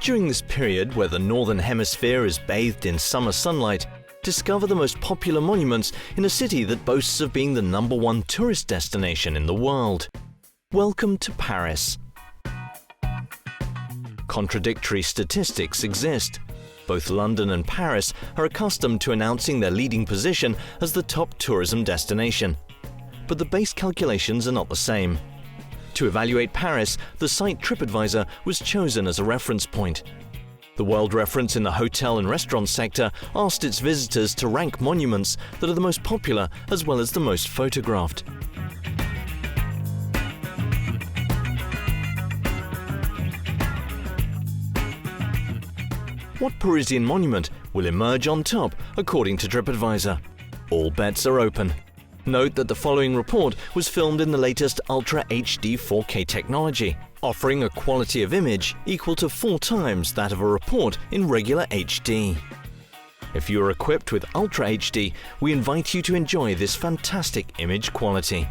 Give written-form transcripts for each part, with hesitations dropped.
During this period, where the Northern Hemisphere is bathed in summer sunlight, discover the most popular monuments in a city that boasts of being the #1 tourist destination in the world. Welcome to Paris. Contradictory statistics exist. Both London and Paris are accustomed to announcing their leading position as the top tourism destination. But the base calculations are not the same. To evaluate Paris, the site Tripadvisor was chosen as a reference point. The world reference in the hotel and restaurant sector asked its visitors to rank monuments that are the most popular as well as the most photographed. What Parisian monument will emerge on top according to Tripadvisor? All bets are open. Note that the following report was filmed in the latest Ultra HD 4K technology, offering a quality of image equal to 4 times that of a report in regular HD. If you are equipped with Ultra HD, we invite you to enjoy this fantastic image quality.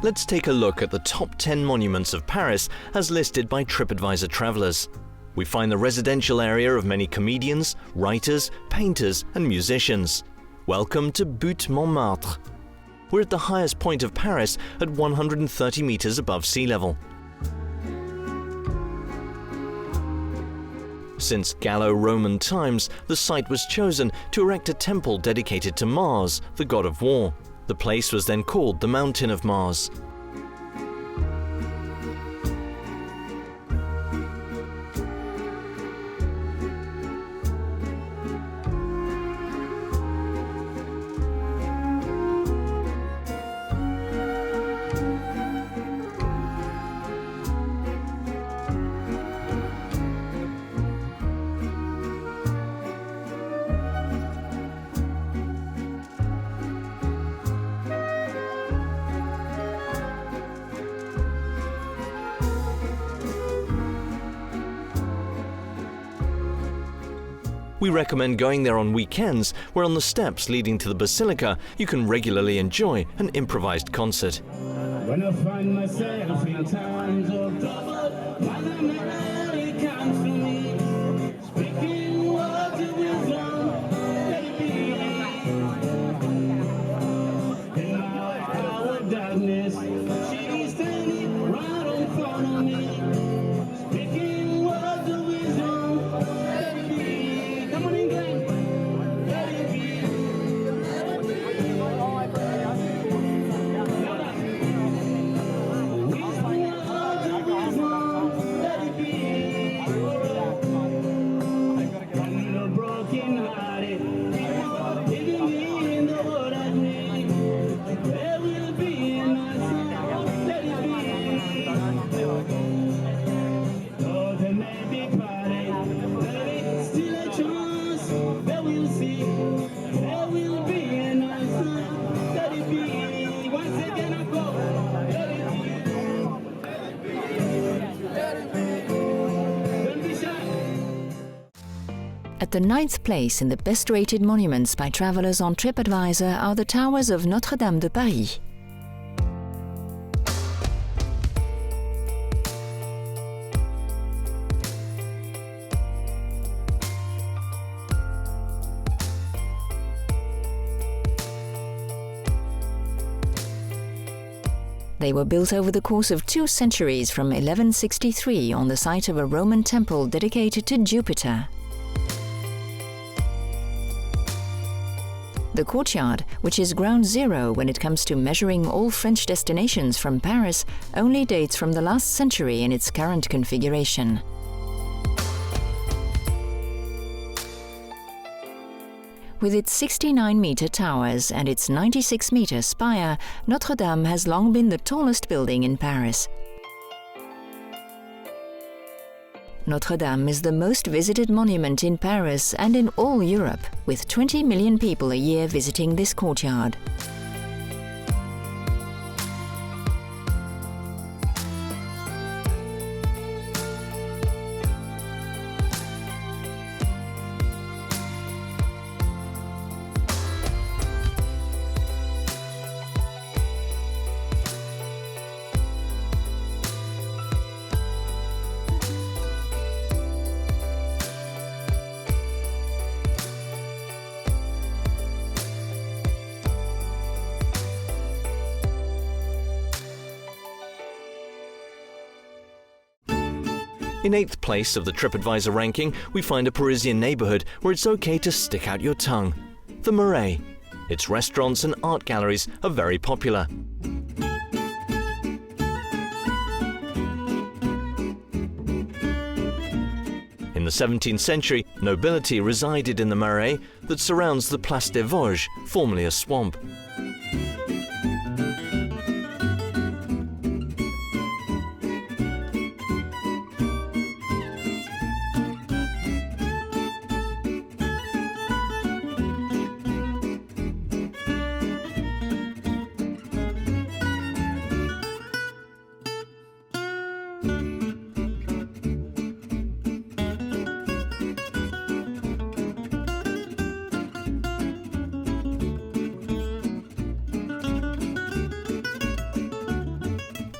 Let's take a look at the top 10 monuments of Paris as listed by Tripadvisor travelers. We find the residential area of many comedians, writers, painters, and musicians. Welcome to Butte Montmarte. We're at the highest point of Paris at 130 meters above sea level. Since Gallo-Roman times, the site was chosen to erect a temple dedicated to Mars, the god of war. The place was then called the Mountain of Mars. We recommend going there on weekends, where on the steps leading to the Basilica, you can regularly enjoy an improvised concert. When I find myself in times of trouble, Mother Mary comes to me, speaking words of wisdom, let it be. In my hour of darkness, she is standing right in front of me, speaking words of wisdom, let it be. Come on, England, let it be. At the 9th place in the best-rated monuments by travelers on Tripadvisor are the towers of Notre Dame de Paris. They were built over the course of 2 centuries from 1163 on the site of a Roman temple dedicated to Jupiter. The courtyard, which is ground zero when it comes to measuring all French destinations from Paris, only dates from the last century in its current configuration. With its 69-meter towers and its 96-meter spire, Notre Dame has long been the tallest building in Paris. Notre Dame is the most visited monument in Paris and in all Europe, with 20 million people a year visiting this courtyard. In 8th place of the Tripadvisor ranking, we find a Parisian neighborhood where it's okay to stick out your tongue, the Marais. Its restaurants and art galleries are very popular. In the 17th century, nobility resided in the Marais that surrounds the Place des Vosges, formerly a swamp.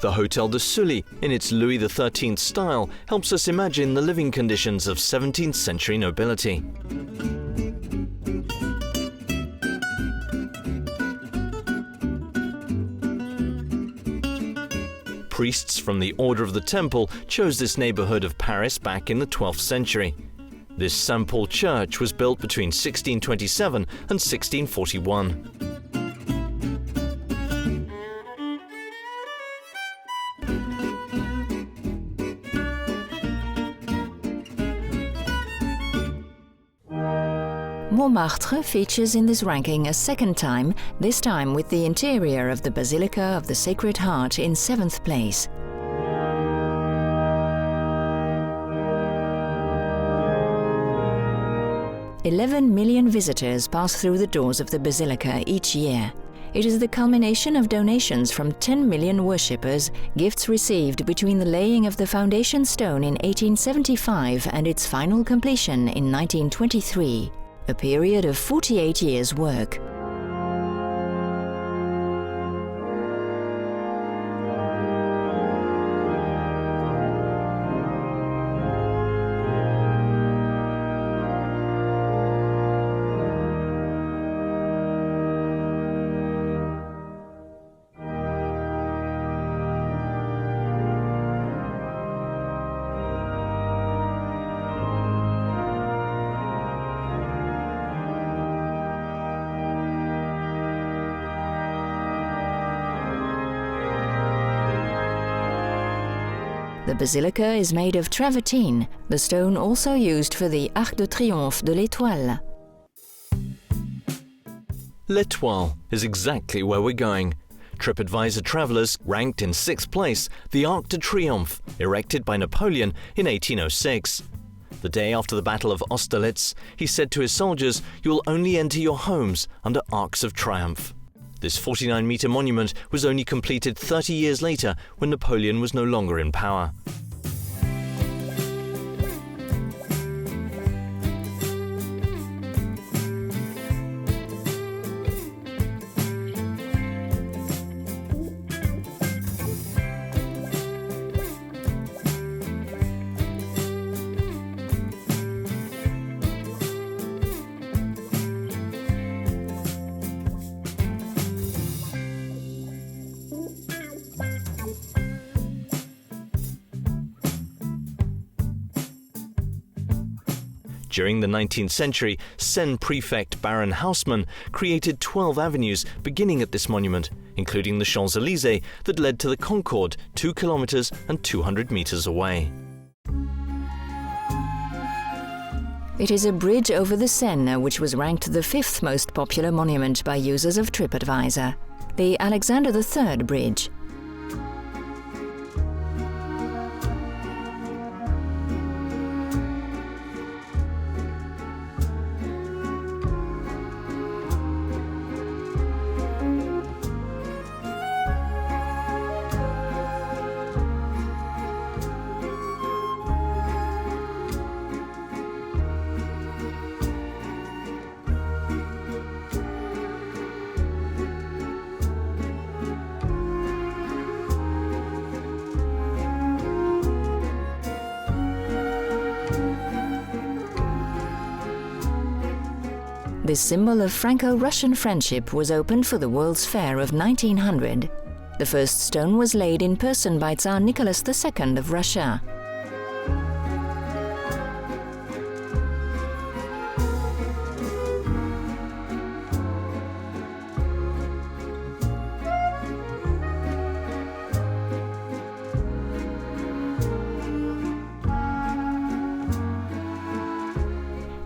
The Hotel de Sully, in its Louis XIII style, helps us imagine the living conditions of 17th century nobility. Priests from the Order of the Temple chose this neighborhood of Paris back in the 12th century. This St. Paul church was built between 1627 and 1641. Montmartre features in this ranking a second time, this time with the interior of the Basilica of the Sacred Heart in 7th place. "11 million visitors pass through the doors of the Basilica each year. It is the culmination of donations from 10 million worshippers, gifts received between the laying of the foundation stone in 1875 and its final completion in 1923. A period of 48 years' work. The basilica is made of travertine, the stone also used for the Arc de Triomphe de l'Étoile. L'Étoile is exactly where we're going. Tripadvisor travelers ranked in 6th place the Arc de Triomphe, erected by Napoleon in 1806. The day after the Battle of Austerlitz, he said to his soldiers, "You will only enter your homes under arcs of triumph." This 49-meter monument was only completed 30 years later when Napoleon was no longer in power. During the 19th century, Seine prefect Baron Haussmann created 12 avenues beginning at this monument, including the Champs-Élysées that led to the Concorde 2 kilometers and 200 meters away. It is a bridge over the Seine, which was ranked the 5th most popular monument by users of Tripadvisor, the Alexander III Bridge. This symbol of Franco-Russian friendship was opened for the World's Fair of 1900. The first stone was laid in person by Tsar Nicholas II of Russia.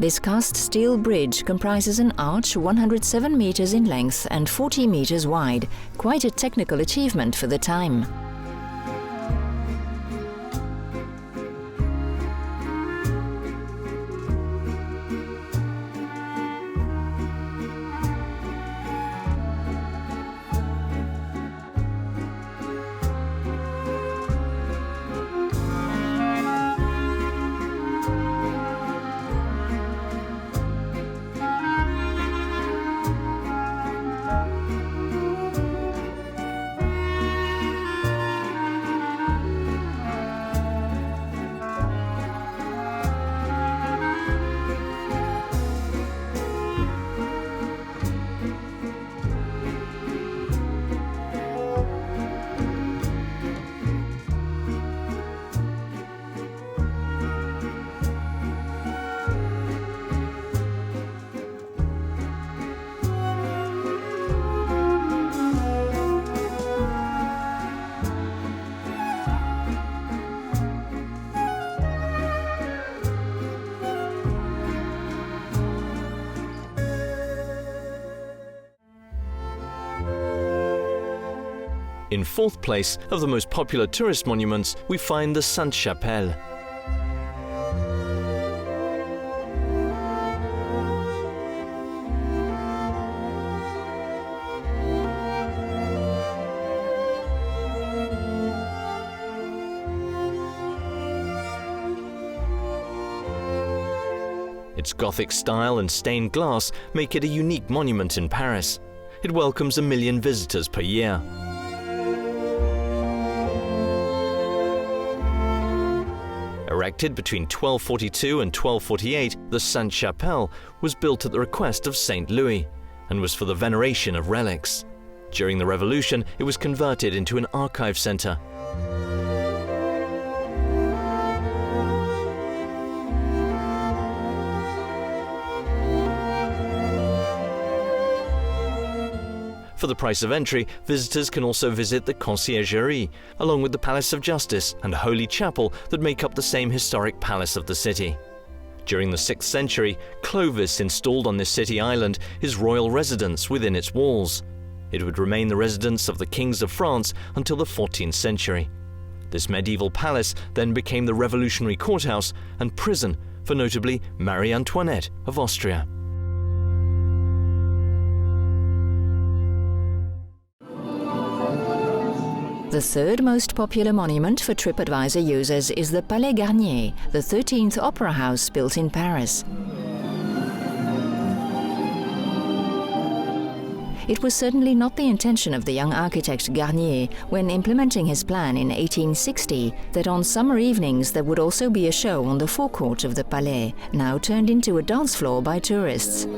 This cast steel bridge comprises an arch 107 meters in length and 40 meters wide, quite a technical achievement for the time. In fourth place of the most popular tourist monuments, we find the Sainte Chapelle. Its Gothic style and stained glass make it a unique monument in Paris. It welcomes 1 million visitors per year. Erected between 1242 and 1248, the Sainte Chapelle was built at the request of Saint Louis and was for the veneration of relics. During the Revolution, it was converted into an archive center. For the price of entry, visitors can also visit the Conciergerie, along with the Palace of Justice and Holy Chapel that make up the same historic palace of the city. During the 6th century, Clovis installed on this city island his royal residence within its walls. It would remain the residence of the kings of France until the 14th century. This medieval palace then became the revolutionary courthouse and prison for notably Marie Antoinette of Austria. The third most popular monument for Tripadvisor users is the Palais Garnier, the 13th opera house built in Paris. It was certainly not the intention of the young architect Garnier, when implementing his plan in 1860, that on summer evenings there would also be a show on the forecourt of the Palais, now turned into a dance floor by tourists.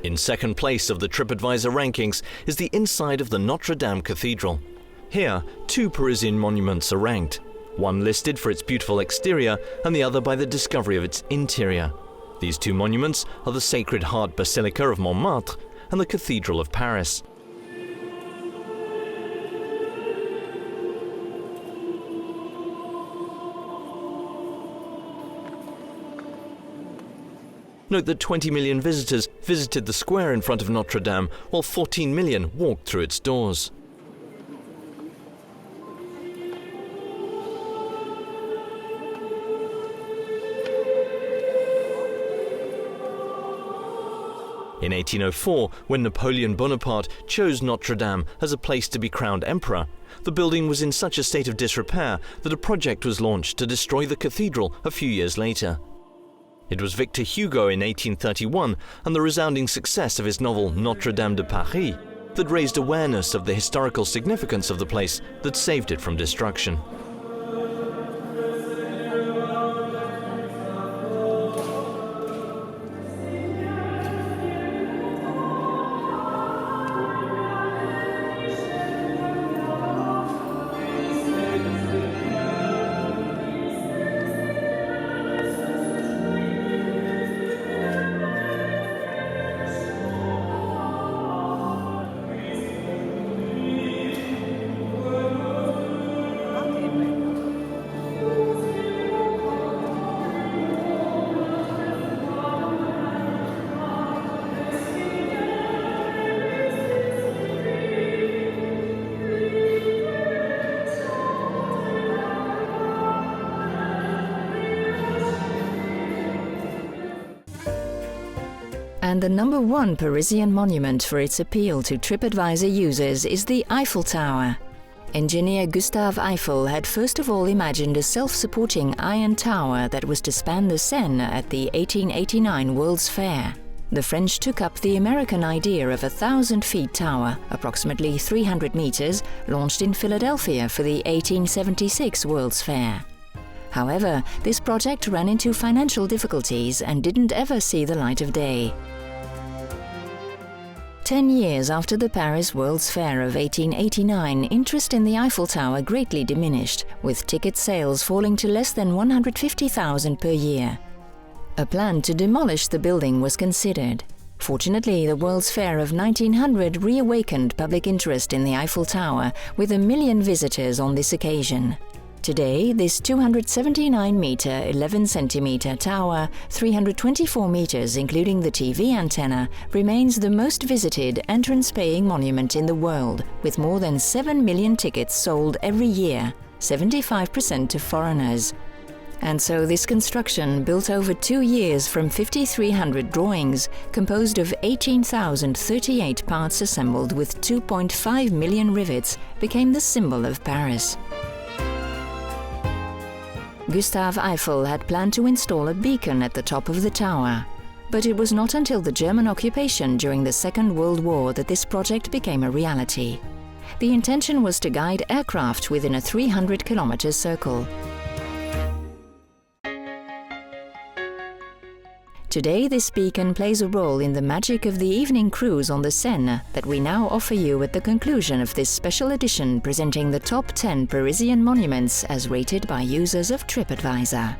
In second place of the Tripadvisor rankings is the inside of the Notre Dame Cathedral. Here, two Parisian monuments are ranked, one listed for its beautiful exterior and the other by the discovery of its interior. These two monuments are the Sacred Heart Basilica of Montmartre and the Cathedral of Paris. Note that 20 million visitors visited the square in front of Notre Dame, while 14 million walked through its doors. In 1804, when Napoleon Bonaparte chose Notre Dame as a place to be crowned emperor, the building was in such a state of disrepair that a project was launched to destroy the cathedral a few years later. It was Victor Hugo in 1831 and the resounding success of his novel Notre Dame de Paris that raised awareness of the historical significance of the place that saved it from destruction. And the number one Parisian monument for its appeal to Tripadvisor users is the Eiffel Tower. Engineer Gustave Eiffel had first of all imagined a self-supporting iron tower that was to span the Seine at the 1889 World's Fair. The French took up the American idea of a 1,000-feet tower, approximately 300 meters, launched in Philadelphia for the 1876 World's Fair. However, this project ran into financial difficulties and didn't ever see the light of day. 10 years after the Paris World's Fair of 1889, interest in the Eiffel Tower greatly diminished, with ticket sales falling to less than 150,000 per year. A plan to demolish the building was considered. Fortunately, the World's Fair of 1900 reawakened public interest in the Eiffel Tower, with 1 million visitors on this occasion. Today, this 279-meter, 11-centimeter tower, 324 meters including the TV antenna, remains the most visited entrance-paying monument in the world, with more than 7 million tickets sold every year, 75% to foreigners. And so this construction, built over 2 years from 5,300 drawings, composed of 18,038 parts assembled with 2.5 million rivets, became the symbol of Paris. Gustave Eiffel had planned to install a beacon at the top of the tower. But it was not until the German occupation during the Second World War that this project became a reality. The intention was to guide aircraft within a 300-kilometer circle. Today, this beacon plays a role in the magic of the evening cruise on the Seine that we now offer you at the conclusion of this special edition presenting the top 10 Parisian monuments as rated by users of Tripadvisor.